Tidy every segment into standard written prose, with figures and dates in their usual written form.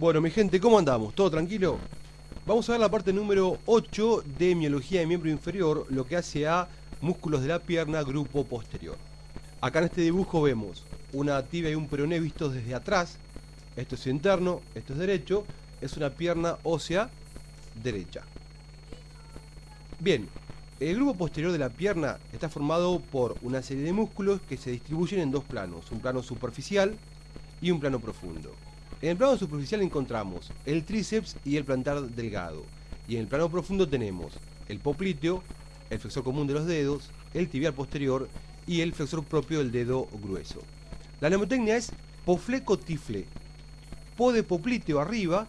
Bueno, mi gente, ¿cómo andamos? ¿Todo tranquilo? Vamos a ver la parte número 8 de miología de miembro inferior, lo que hace a músculos de la pierna, grupo posterior. Acá en este dibujo vemos una tibia y un peroné vistos desde atrás. Esto es interno, esto es derecho, es una pierna ósea derecha. Bien, el grupo posterior de la pierna está formado por una serie de músculos que se distribuyen en dos planos, un plano superficial y un plano profundo. En el plano superficial encontramos el tríceps y el plantar delgado, y en el plano profundo tenemos el popliteo, el flexor común de los dedos, el tibial posterior y el flexor propio del dedo grueso. La mnemotecnia es po-fleco-ti-fle. Po de popliteo arriba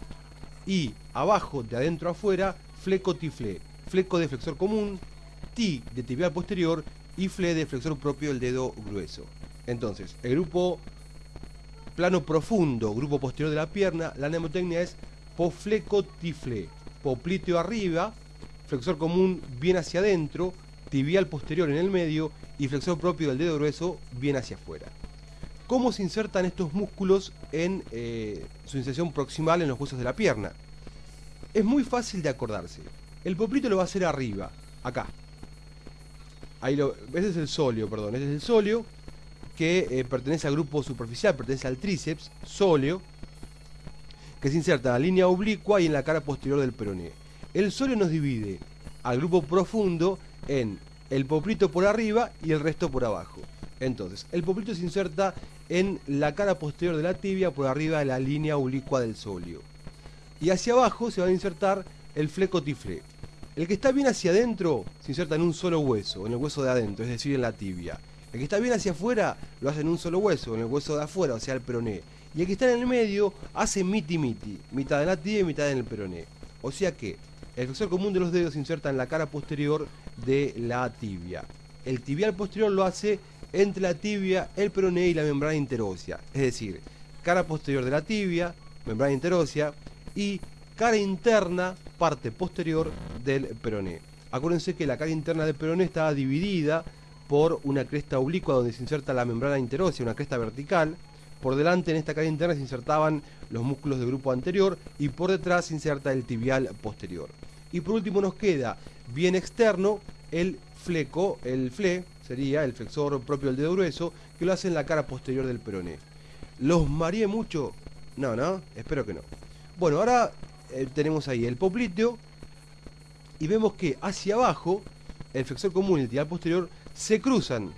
y abajo, de adentro a afuera, fleco-ti-fle. Fleco de flexor común, ti de tibial posterior y fle de flexor propio del dedo grueso. Entonces, el grupo plano profundo, grupo posterior de la pierna, la mnemotecnia es po-fleco-ti-fle. Popliteo arriba, flexor común bien hacia adentro, tibial posterior en el medio y flexor propio del dedo grueso bien hacia afuera. ¿Cómo se insertan estos músculos en su inserción proximal en los huesos de la pierna? Es muy fácil de acordarse. El popliteo lo va a hacer arriba, acá. Ese es el sóleo, perdón, ese es el sóleo que pertenece al grupo superficial, pertenece al tríceps, sóleo, que se inserta en la línea oblicua y en la cara posterior del peroné. El sóleo nos divide al grupo profundo en el popliteo por arriba y el resto por abajo. Entonces, el popliteo se inserta en la cara posterior de la tibia por arriba de la línea oblicua del sóleo. Y hacia abajo se va a insertar el fleco-ti-fle. El que está bien hacia adentro se inserta en un solo hueso, en el hueso de adentro, es decir, en la tibia. El que está bien hacia afuera lo hace en un solo hueso, en el hueso de afuera, o sea, el peroné. Y el que está en el medio hace miti-miti, mitad en la tibia y mitad en el peroné. O sea que el flexor común de los dedos se inserta en la cara posterior de la tibia. El tibial posterior lo hace entre la tibia, el peroné y la membrana interósea. Es decir, cara posterior de la tibia, membrana interósea y cara interna, parte posterior del peroné. Acuérdense que la cara interna del peroné está dividida por una cresta oblicua donde se inserta la membrana interósea, una cresta vertical. Por delante en esta cara interna se insertaban los músculos del grupo anterior y por detrás se inserta el tibial posterior. Y por último nos queda bien externo el fleco, el fle, sería el flexor propio del dedo grueso, que lo hace en la cara posterior del peroné. ¿Los mareé mucho? No, espero que no. Bueno, ahora tenemos ahí el popliteo y vemos que hacia abajo el flexor común y el tibial posterior se cruzan.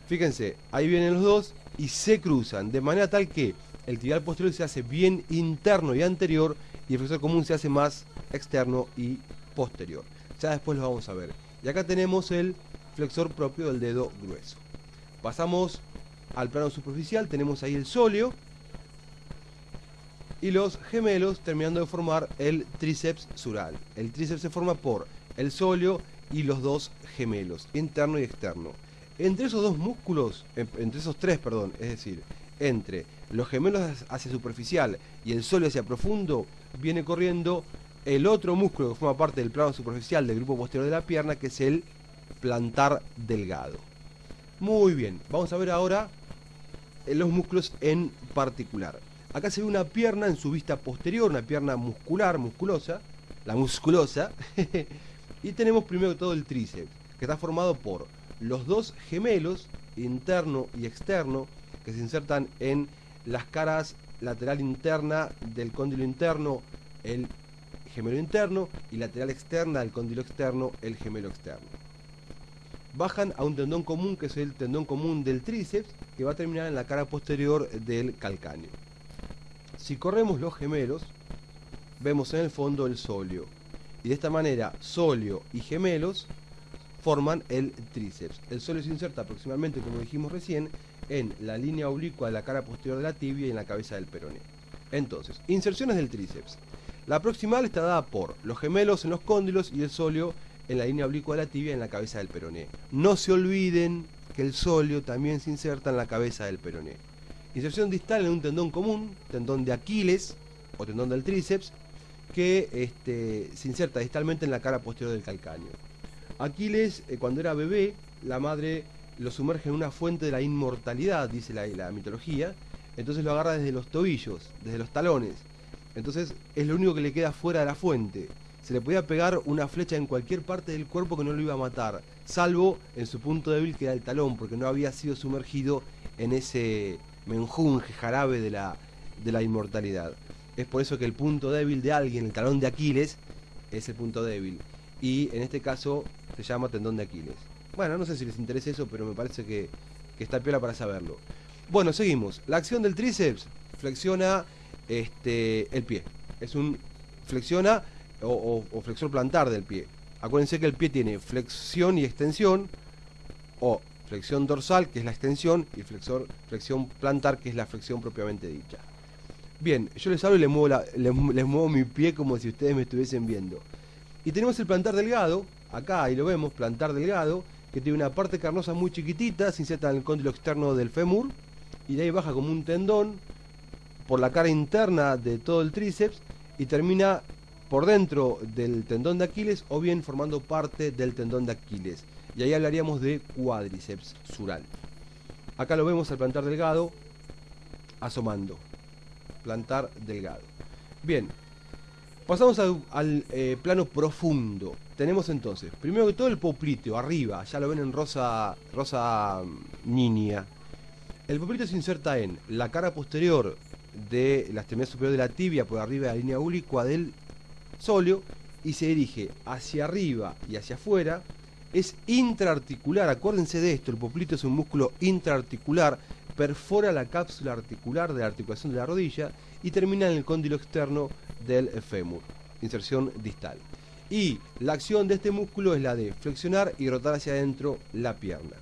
Fíjense, ahí vienen los dos y se cruzan, de manera tal que el tibial posterior se hace bien interno y anterior y el flexor común se hace más externo y posterior. Ya después lo vamos a ver. Y acá tenemos el flexor propio del dedo grueso. Pasamos al plano superficial, tenemos ahí el sóleo y los gemelos terminando de formar el tríceps sural. El tríceps se forma por el sóleo y los dos gemelos, interno y externo. Entre esos dos músculos, entre esos tres, perdón, es decir, entre los gemelos hacia superficial y el sóleo hacia profundo, viene corriendo el otro músculo que forma parte del plano superficial del grupo posterior de la pierna, que es el plantar delgado. Muy bien, vamos a ver ahora los músculos en particular. Acá se ve una pierna en su vista posterior, una pierna muscular, musculosa, la musculosa, y tenemos primero que todo el tríceps, que está formado por los dos gemelos, interno y externo, que se insertan en las caras lateral interna del cóndilo interno, el gemelo interno, y lateral externa del cóndilo externo, el gemelo externo. Bajan a un tendón común, que es el tendón común del tríceps, que va a terminar en la cara posterior del calcáneo. Si corremos los gemelos, vemos en el fondo el sóleo. Y de esta manera, sóleo y gemelos forman el tríceps. El sóleo se inserta aproximadamente, como dijimos recién, en la línea oblicua de la cara posterior de la tibia y en la cabeza del peroné. Entonces, inserciones del tríceps. La proximal está dada por los gemelos en los cóndilos y el sóleo en la línea oblicua de la tibia y en la cabeza del peroné. No se olviden que el sóleo también se inserta en la cabeza del peroné. Inserción distal en un tendón común, tendón de Aquiles o tendón del tríceps, que se inserta distalmente en la cara posterior del calcáneo. Aquiles, cuando era bebé, la madre lo sumerge en una fuente de la inmortalidad, dice la mitología, entonces lo agarra desde los tobillos, desde los talones. Entonces es lo único que le queda fuera de la fuente. Se le podía pegar una flecha en cualquier parte del cuerpo que no lo iba a matar, salvo en su punto débil, que era el talón, porque no había sido sumergido en ese menjunje jarabe de la inmortalidad. Es por eso que el punto débil de alguien, el talón de Aquiles, es el punto débil. Y en este caso se llama tendón de Aquiles. Bueno, no sé si les interesa eso, pero me parece que está piola para saberlo. Bueno, seguimos. La acción del tríceps flexiona el pie. Es un flexiona o flexor plantar del pie. Acuérdense que el pie tiene flexión y extensión, o flexión dorsal, que es la extensión, y flexión plantar, que es la flexión propiamente dicha. Bien, yo les hablo y les muevo mi pie como si ustedes me estuviesen viendo. Y tenemos el plantar delgado, acá ahí lo vemos, plantar delgado, que tiene una parte carnosa muy chiquitita, se inserta en el cóndilo externo del fémur, y de ahí baja como un tendón por la cara interna de todo el tríceps y termina por dentro del tendón de Aquiles o bien formando parte del tendón de Aquiles. Y ahí hablaríamos de cuádriceps sural. Acá lo vemos al plantar delgado asomando. Plantar delgado. Bien, pasamos al plano profundo. Tenemos entonces, primero que todo el popliteo, arriba, ya lo ven en rosa niña. El popliteo se inserta en la cara posterior de la extremidad superior de la tibia, por arriba de la línea oblicua del sóleo, y se dirige hacia arriba y hacia afuera. Es intraarticular, acuérdense de esto, el popliteo es un músculo intraarticular, perfora la cápsula articular de la articulación de la rodilla y termina en el cóndilo externo del fémur, inserción distal. Y la acción de este músculo es la de flexionar y rotar hacia adentro la pierna.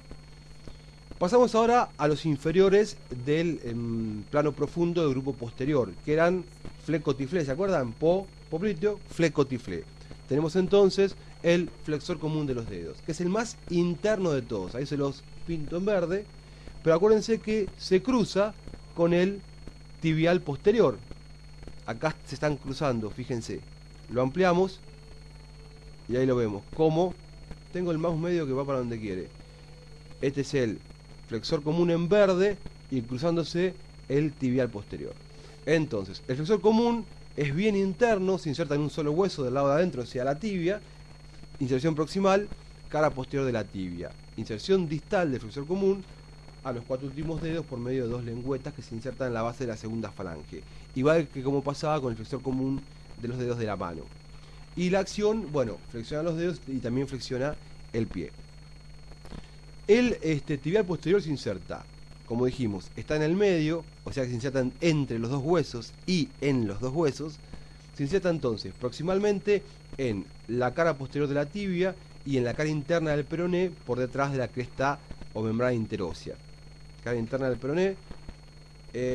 Pasamos ahora a los inferiores del plano profundo del grupo posterior, que eran flecotiflé, ¿se acuerdan? Popliteo, flecotiflé. Tenemos entonces el flexor común de los dedos, que es el más interno de todos. Ahí se los pinto en verde, pero acuérdense que se cruza con el tibial posterior. Acá se están cruzando, fíjense. Lo ampliamos y ahí lo vemos. Como tengo el mouse medio que va para donde quiere. Este es el flexor común en verde y cruzándose el tibial posterior. Entonces, el flexor común es bien interno, se inserta en un solo hueso del lado de adentro, o sea, la tibia. Inserción proximal, cara posterior de la tibia. Inserción distal del flexor común a los 4 últimos dedos por medio de 2 lengüetas que se insertan en la base de la segunda falange. Igual que como pasaba con el flexor común de los dedos de la mano. Y la acción, bueno, flexiona los dedos y también flexiona el pie. El tibial posterior se inserta, como dijimos, está en el medio, o sea que se insertan entre los dos huesos y en los dos huesos. Se inserta entonces proximalmente en la cara posterior de la tibia y en la cara interna del peroné por detrás de la cresta o membrana interósea. Cara interna del peroné.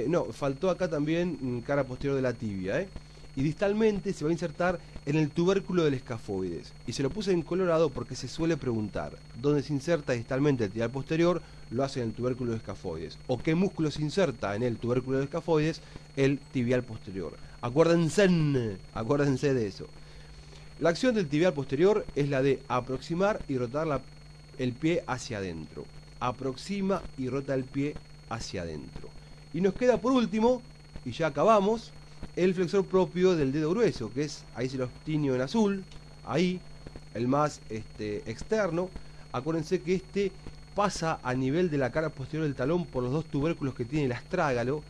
No, faltó acá también cara posterior de la tibia. Y distalmente se va a insertar en el tubérculo del escafoides. Y se lo puse en colorado porque se suele preguntar dónde se inserta distalmente el tibial posterior, lo hace en el tubérculo del escafoides. O qué músculo se inserta en el tubérculo del escafoides, el tibial posterior. Acuérdense de eso. La acción del tibial posterior es la de aproximar y rotar el pie hacia adentro. Aproxima y rota el pie hacia adentro. Y nos queda por último, y ya acabamos, el flexor propio del dedo grueso, que es, ahí se los tiño en azul, ahí, el más externo. Acuérdense que pasa a nivel de la cara posterior del talón por los dos tubérculos que tiene el astrágalo.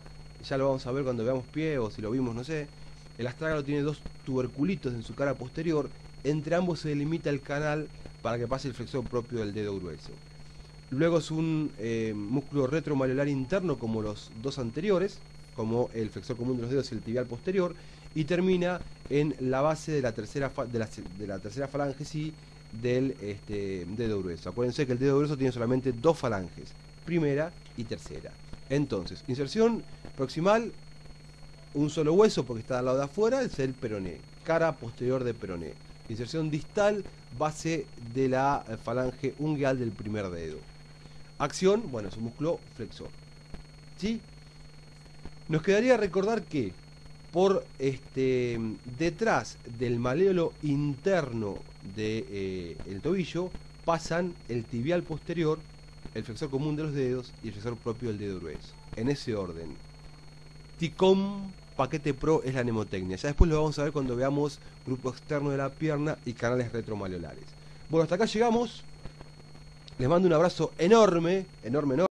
Ya lo vamos a ver cuando veamos pie, o si lo vimos, no sé. El astrágalo tiene dos tuberculitos en su cara posterior. Entre ambos se delimita el canal para que pase el flexor propio del dedo grueso. Luego es un músculo retromaleolar interno como los dos anteriores, como el flexor común de los dedos y el tibial posterior, y termina en la base de la tercera falange, sí, del dedo grueso. Acuérdense que el dedo grueso tiene solamente dos falanges, primera y tercera. Entonces, inserción proximal, un solo hueso porque está al lado de afuera, es el peroné, cara posterior de peroné. Inserción distal, base de la falange ungueal del primer dedo. Acción, bueno, es un músculo flexor. ¿Sí? Nos quedaría recordar que por detrás del maléolo interno del tobillo pasan el tibial posterior, el flexor común de los dedos y el flexor propio del dedo grueso. En ese orden. TICOM paquete pro es la mnemotecnia. Ya después lo vamos a ver cuando veamos grupo externo de la pierna y canales retromalleolares. Bueno, hasta acá llegamos. Les mando un abrazo enorme, enorme, enorme.